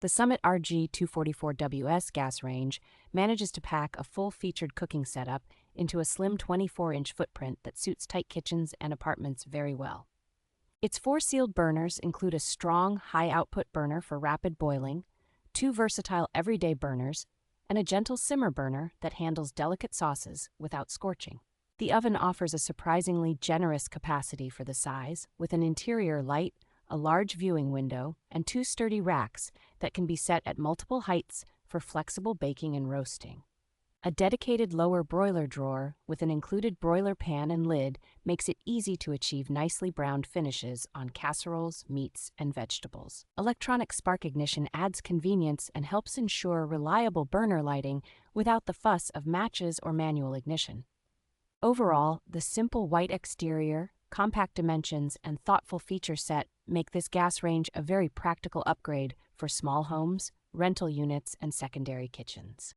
The Summit RG244WS Gas Range manages to pack a full-featured cooking setup into a slim 24-inch footprint that suits tight kitchens and apartments very well. Its four sealed burners include a strong, high-output burner for rapid boiling, two versatile everyday burners, and a gentle simmer burner that handles delicate sauces without scorching. The oven offers a surprisingly generous capacity for the size, with an interior light, a large viewing window, and two sturdy racks that can be set at multiple heights for flexible baking and roasting. A dedicated lower broiler drawer with an included broiler pan and lid makes it easy to achieve nicely browned finishes on casseroles, meats, and vegetables. Electronic spark ignition adds convenience and helps ensure reliable burner lighting without the fuss of matches or manual ignition. Overall, the simple white exterior, compact dimensions, and thoughtful feature set make this gas range a very practical upgrade for small homes, rental units, and secondary kitchens.